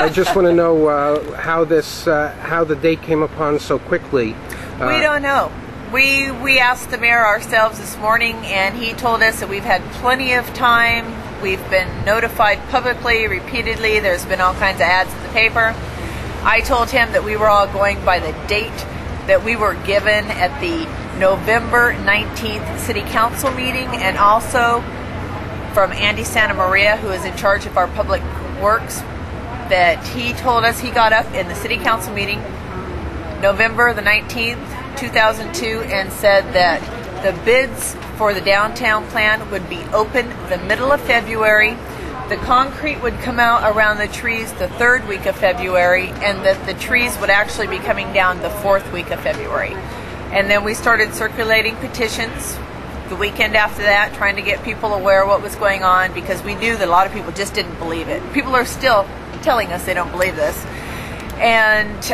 I just want to know how the date came upon so quickly. We don't know. We asked the mayor ourselves this morning, and he told us that we've had plenty of time. We've been notified publicly, repeatedly. There's been all kinds of ads in the paper. I told him that we were all going by the date that we were given at the November 19th City Council meeting, and also from Andy Santa Maria, who is in charge of our public works, that he told us he got up in the City Council meeting November the 19th, 2002, and said that the bids for the downtown plan would be open the middle of February. The concrete would come out around the trees the third week of February, and that the trees would actually be coming down the fourth week of February. And then we started circulating petitions the weekend after that, trying to get people aware of what was going on, because we knew that a lot of people just didn't believe it. People are still telling us they don't believe this. And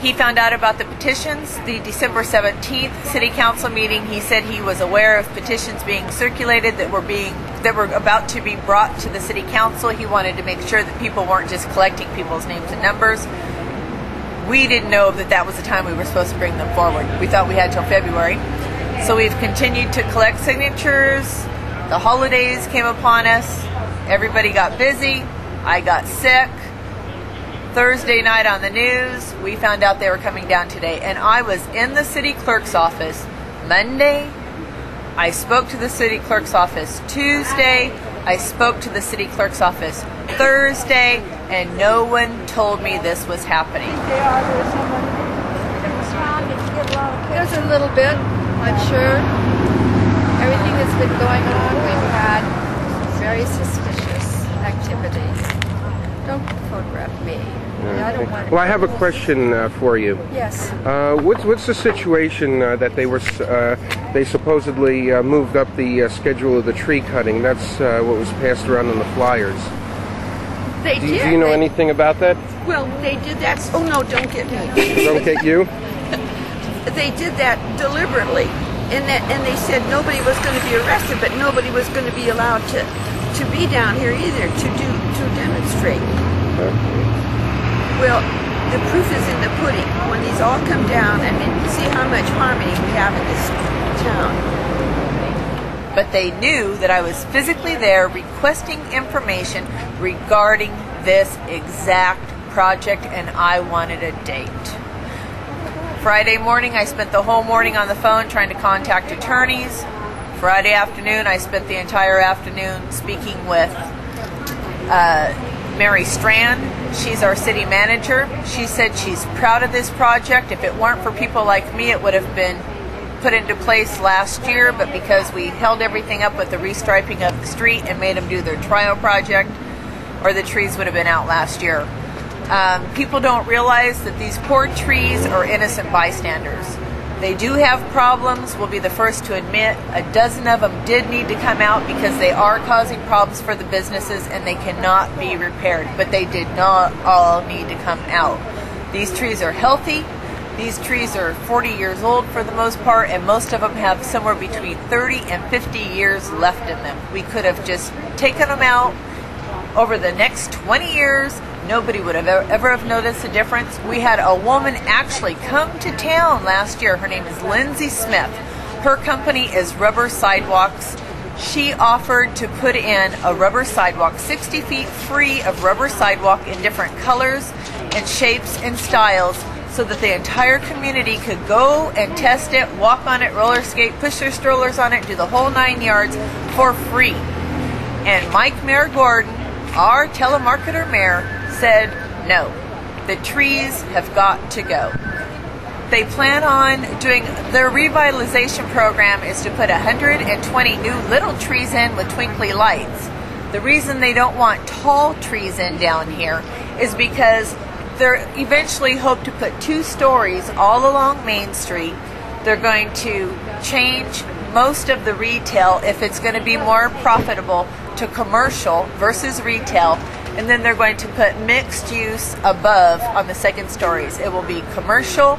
he found out about the petitions the December 17th City Council meeting. He said he was aware of petitions being circulated that were about to be brought to the City Council. He wanted to make sure that people weren't just collecting people's names and numbers. We didn't know that that was the time we were supposed to bring them forward. We thought we had till February. So we've continued to collect signatures. The holidays came upon us. Everybody got busy. I got sick. Thursday night on the news, we found out they were coming down today. And I was in the city clerk's office Monday. I spoke to the city clerk's office Tuesday. I spoke to the city clerk's office Thursday, and no one told me this was happening. There's a little bit, I'm sure. Everything that's been going on, we've had very suspicious activities. Don't photograph me. I don't want to. Well, I have a question for you. Yes. What's the situation that they supposedly moved up the schedule of the tree cutting? That's what was passed around in the flyers. They did. Do you know anything about that? Well, they did that. Oh no, don't get me. Don't get you? They did that deliberately, and they said nobody was going to be arrested, but nobody was going to be allowed to be down here either to demonstrate. Well, the proof is in the pudding. When these all come down, I mean, see how much harmony we have in this town. But they knew that I was physically there requesting information regarding this exact project, and I wanted a date. Friday morning, I spent the whole morning on the phone trying to contact attorneys. Friday afternoon, I spent the entire afternoon speaking with Mary Strand. She's our city manager. She said she's proud of this project. If it weren't for people like me, it would have been put into place last year, but because we held everything up with the restriping of the street and made them do their trial project, or the trees would have been out last year. People don't realize that these poor trees are innocent bystanders. They do have problems, we'll be the first to admit. A dozen of them did need to come out because they are causing problems for the businesses and they cannot be repaired. But they did not all need to come out. These trees are healthy. These trees are 40 years old for the most part, and most of them have somewhere between 30 and 50 years left in them. We could have just taken them out over the next 20 years. Nobody would have ever have noticed a difference. We had a woman actually come to town last year. Her name is Lindsay Smith. Her company is Rubber Sidewalks. She offered to put in a rubber sidewalk, 60 feet free of rubber sidewalk in different colors and shapes and styles, so that the entire community could go and test it, walk on it, roller skate, push their strollers on it, do the whole 9 yards for free. And Mike Mayor Gordon, our telemarketer mayor, said no, the trees have got to go. They plan on doing their revitalization program is to put 120 new little trees in with twinkly lights. The reason they don't want tall trees in down here is because they're eventually hope to put 2 stories all along Main Street. They're going to change most of the retail, if it's going to be more profitable, to commercial versus retail, and then they're going to put mixed use above on the second stories. It will be commercial,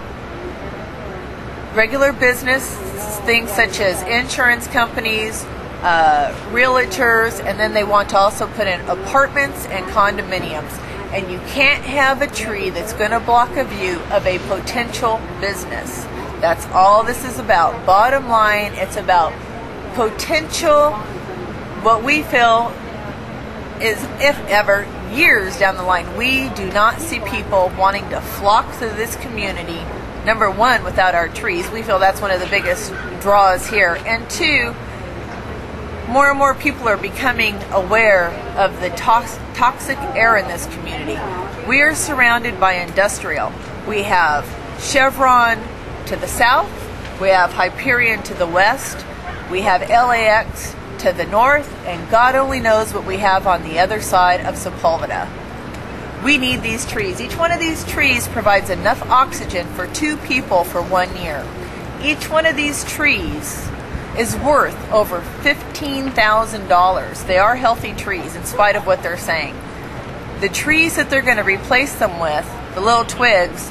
regular business, things such as insurance companies, realtors, and then they want to also put in apartments and condominiums. And you can't have a tree that's going to block a view of a potential business. That's all this is about. Bottom line, it's about potential, what we feel is, if ever, years down the line, we do not see people wanting to flock to this community. Number one, without our trees. We feel that's one of the biggest draws here. And two, more and more people are becoming aware of the toxic air in this community. We are surrounded by industrial. We have Chevron to the south, we have Hyperion to the west, we have LAX to the north, and God only knows what we have on the other side of Sepulveda. We need these trees. Each one of these trees provides enough oxygen for 2 people for 1 year. Each one of these trees is worth over $15,000. They are healthy trees in spite of what they're saying. The trees that they're going to replace them with, the little twigs,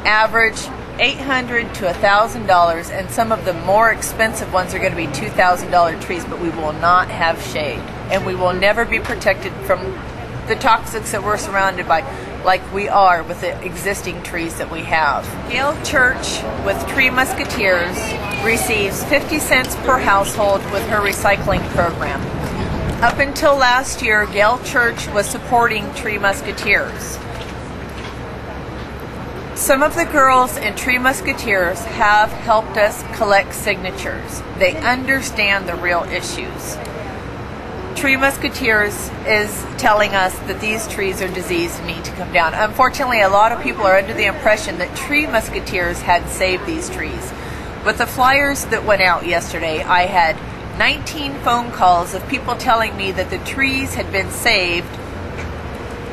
average $800 to $1,000, and some of the more expensive ones are going to be $2,000 trees, but we will not have shade, and we will never be protected from the toxics that we're surrounded by like we are with the existing trees that we have. Gail Church with Tree Musketeers receives 50 cents per household with her recycling program. Up until last year, Gail Church was supporting Tree Musketeers. Some of the girls in Tree Musketeers have helped us collect signatures. They understand the real issues. Tree Musketeers is telling us that these trees are diseased and need to come down. Unfortunately, a lot of people are under the impression that Tree Musketeers had saved these trees. With the flyers that went out yesterday, I had 19 phone calls of people telling me that the trees had been saved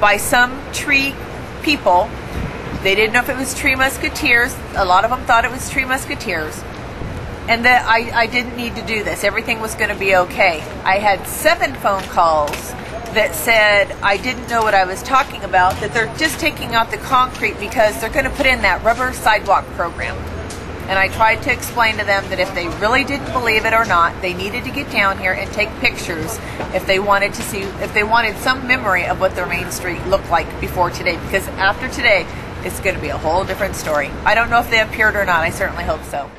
by some tree people. They didn't know if it was Tree Musketeers. A lot of them thought it was Tree Musketeers. And that I didn't need to do this. Everything was going to be okay. I had 7 phone calls that said I didn't know what I was talking about, that they're just taking out the concrete because they're going to put in that rubber sidewalk program. And I tried to explain to them that if they really didn't believe it or not, they needed to get down here and take pictures if they wanted to see, if they wanted some memory of what their main street looked like before today. Because after today, it's going to be a whole different story. I don't know if they appeared or not. I certainly hope so.